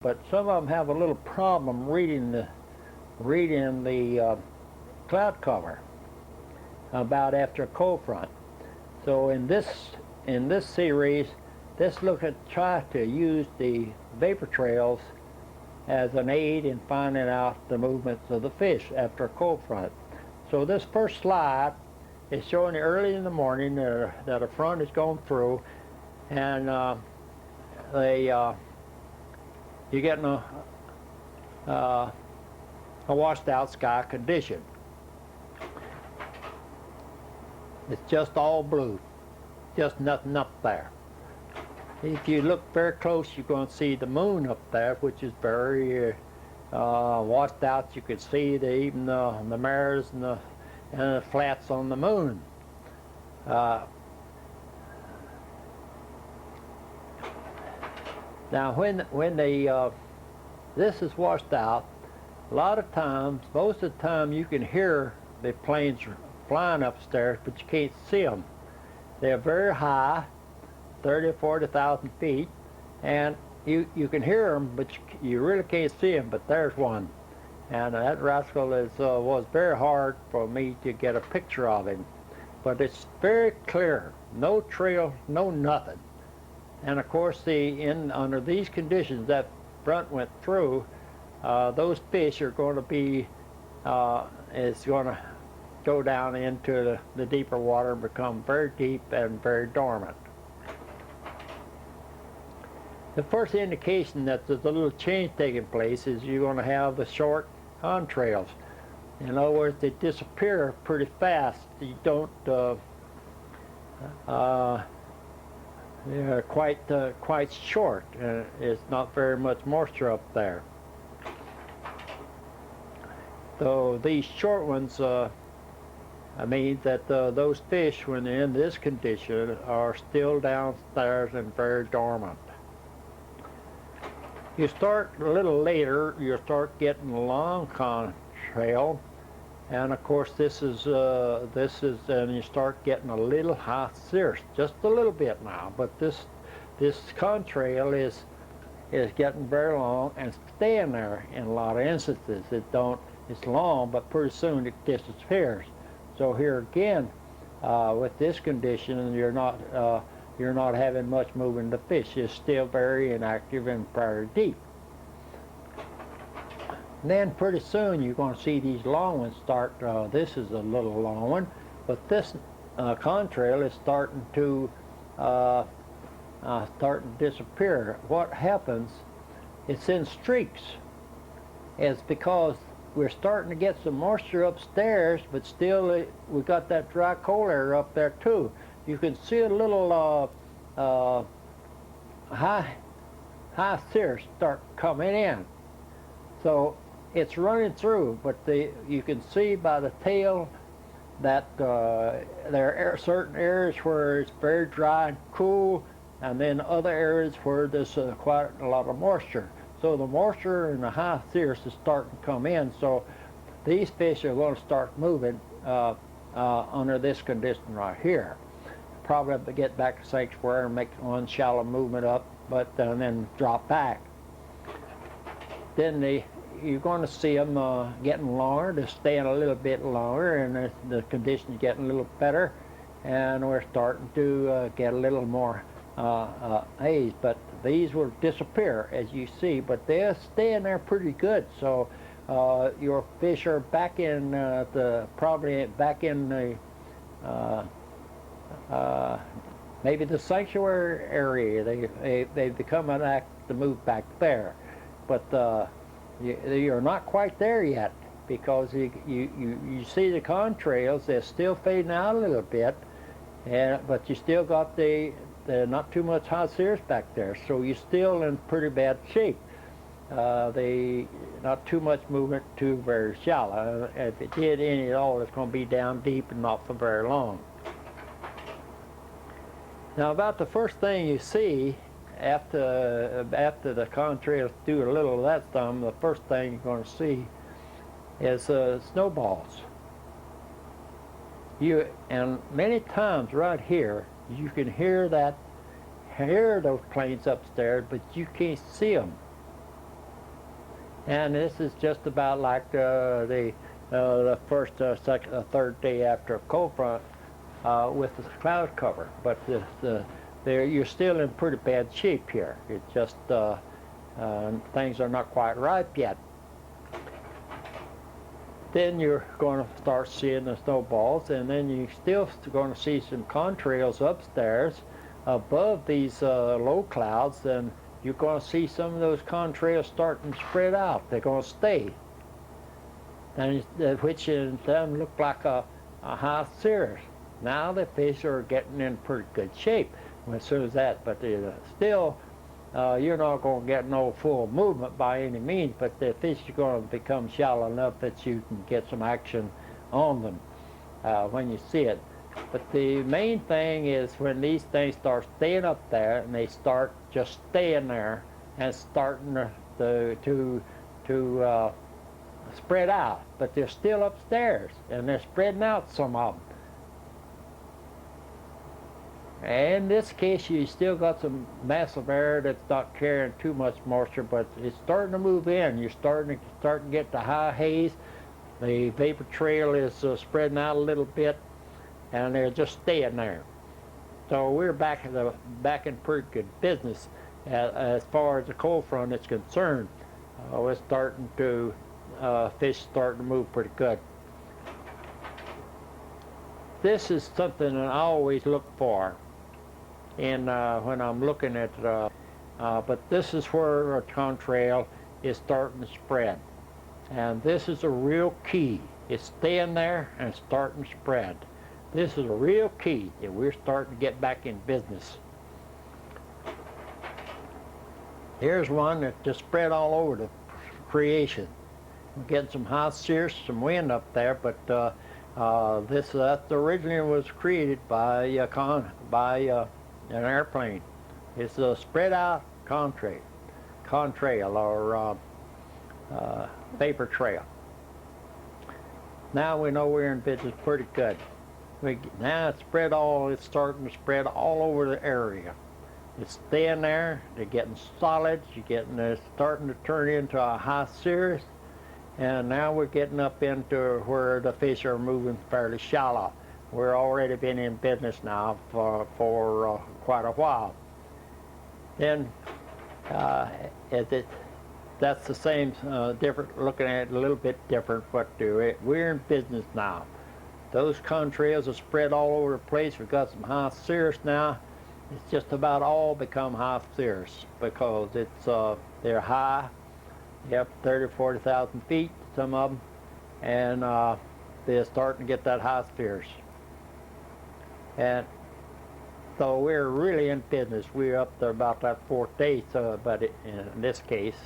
but some of them have a little problem reading the cloud cover about after a cold front. So in this series, let's try to use the vapor trails as an aid in finding out the movements of the fish after a cold front. So this first slide is showing you early in the morning that a front is going through, and you're getting a washed out sky condition. It's just all blue, just nothing up there. If you look very close, you're going to see the moon up there, which is very washed out. You can see even the mares and the flats on the moon. Now, when this is washed out, a lot of times, most of the time, you can hear the planes flying upstairs, but you can't see them. They're very high, 30 or 40,000 feet, and you can hear them, but you really can't see them. But there's one, and that rascal was very hard for me to get a picture of him, but it's very clear, no trail, no nothing. And of course, under these conditions that front went through, those fish are going to be it's going to go down into the deeper water and become very deep and very dormant. The first indication that there's a little change taking place is you're going to have the short contrails. In other words, they disappear pretty fast. You don't they're quite short. It's not very much moisture up there. So these short ones, I mean that those fish, when they're in this condition, are still downstairs and very dormant. You start a little later, you start getting a long contrail, and of course this is and you start getting a little high cirrus, just a little bit now. But this contrail is getting very long and staying there in a lot of instances. It's long, but pretty soon it disappears. So here again, with this condition, you're not having much moving. The fish is still very inactive and very deep. And then pretty soon you're going to see these long ones start. This is a little long one, but this contrail is starting to disappear. What happens? It's in streaks. It's because we're starting to get some moisture upstairs, but still we got that dry cold air up there too. You can see a little high cirrus start coming in. So it's running through, but you can see by the tail that there are certain areas where it's very dry and cool, and then other areas where there's quite a lot of moisture. So the moisture and the high cirrus is starting to come in, so these fish are going to start moving under this condition right here. Probably have to get back to sanctuary and make one shallow movement up, but and then drop back. Then you're going to see them getting longer. They're staying a little bit longer, and the condition's getting a little better, and we're starting to get a little more haze. But these will disappear, as you see, but they're staying there pretty good. So your fish are back in probably back in the maybe the sanctuary area. They've become an act to move back there, but you're not quite there yet, because you see the contrails. They're still fading out a little bit, but you still got the not too much high cirrus back there, so you're still in pretty bad shape. Not too much movement, too very shallow. If it did any at all, it's going to be down deep and not for very long. Now, about the first thing you see after the contrails do a little of that some, the first thing you're going to see is snowballs. And many times right here, you can hear those planes upstairs, but you can't see them. And this is just about like the first, second, third day after a cold front with the cloud cover. But you're still in pretty bad shape here. It just things are not quite ripe yet. Then you're going to start seeing the snowballs, and then you're still going to see some contrails upstairs above these low clouds, and you're going to see some of those contrails starting to spread out. They're going to stay, and which in them look like a high cirrus. Now the fish are getting in pretty good shape as soon as that, but still you're not going to get no full movement by any means, but the fish are going to become shallow enough that you can get some action on them when you see it. But the main thing is when these things start staying up there and they start just staying there and starting to spread out, but they're still upstairs and they're spreading out, some of them. And in this case, you still got some mass of air that's not carrying too much moisture, but it's starting to move in. You're starting to get the high haze. The vapor trail is spreading out a little bit, and they're just staying there. So we're back in pretty good business as far as the cold front is concerned. We're starting to fish starting to move pretty good. This is something that I always look for. And when I'm looking at but this is where a contrail is starting to spread, and this is a real key. It's staying there and starting to spread. This is a real key, and we're starting to get back in business. Here's one that just spread all over the creation. We're getting some high cirrus, some wind up there, but that originally was created by an airplane. It's a spread out contrail or vapor trail. Now we know we're in business pretty good. Now it's starting to spread all over the area. It's staying there, they're getting solid, they're starting to turn into a high cirrus, and now we're getting up into where the fish are moving fairly shallow. We're already been in business now for quite a while. Then that's the same, different, looking at it a little bit different, but we're in business now. Those contrails are spread all over the place. We've got some high cirrus now. It's just about all become high cirrus because they're high. They're up 30, 40,000 feet, some of them, and they're starting to get that high cirrus. And so we're really in business. We're up there about that fourth day, but in this case,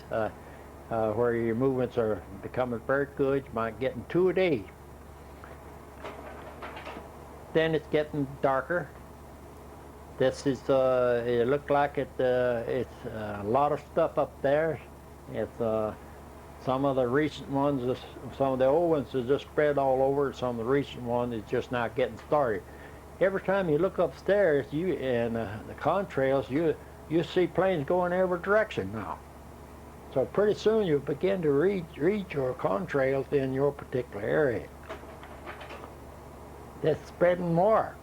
where your movements are becoming very good, you might get 2 a day. Then it's getting darker. This is, it looked like it's a lot of stuff up there. It's some of the recent ones, some of the old ones are just spread all over. Some of the recent ones is just now getting started. Every time you look upstairs, and the contrails, you see planes going every direction now. So pretty soon you'll begin to read your contrails in your particular area. That's spreading more.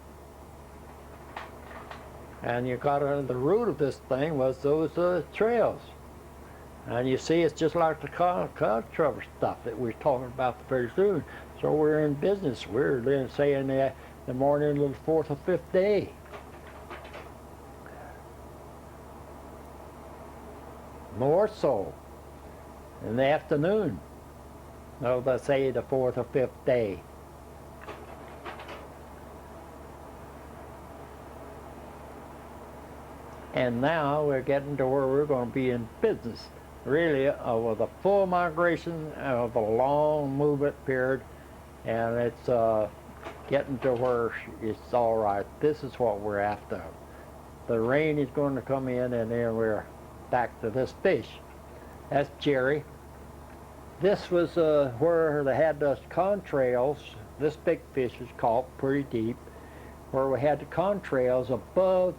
And you got the root of this thing was those trails. And you see, it's just like the cloud cover stuff that we're talking about very soon. So we're in business. We're then saying the morning of the 4th or 5th day. More so in the afternoon. No, let's say the 4th or 5th day. And now we're getting to where we're going to be in business, really, with a full migration of a long movement period, and it's getting to where it's all right. This is what we're after. The rain is going to come in, and then we're back to this fish. That's Jerry. This was where they had those contrails. This big fish was caught pretty deep, where we had the contrails above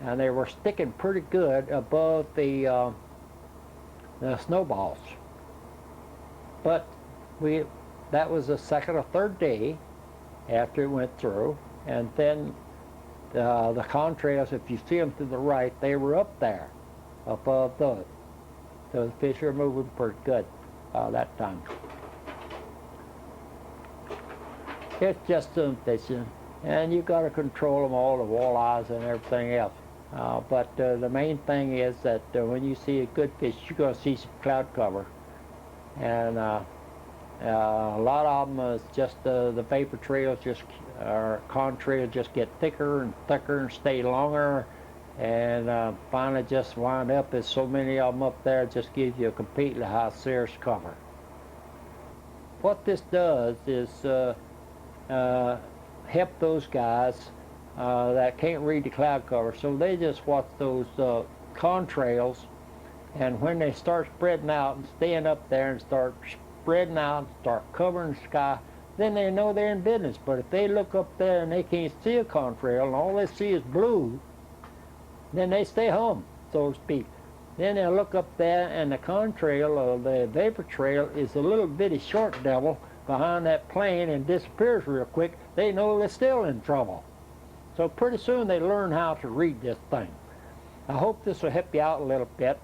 and they were sticking pretty good above the snowballs. But that was the second or third day after it went through, and then the contrails, if you see them to the right, they were up there, above those. So the fish are moving pretty good that time. It's just some fishing, and you got to control them all, the walleyes and everything else. But the main thing is that when you see a good fish, you're going to see some cloud cover. And a lot of them is just the vapor trails, or contrails just get thicker and thicker and stay longer. And finally just wind up as so many of them up there, just gives you a completely high cirrus cover. What this does is help those guys that can't read the cloud cover, so they just watch those contrails, and when they start spreading out and staying up there and start spreading out and start covering the sky, then they know they're in business. But if they look up there and they can't see a contrail and all they see is blue, then they stay home, so to speak. Then they'll look up there and the contrail or the vapor trail is a little bitty short devil behind that plane and disappears real quick. They know they're still in trouble. So pretty soon they learn how to read this thing. I hope this will help you out a little bit.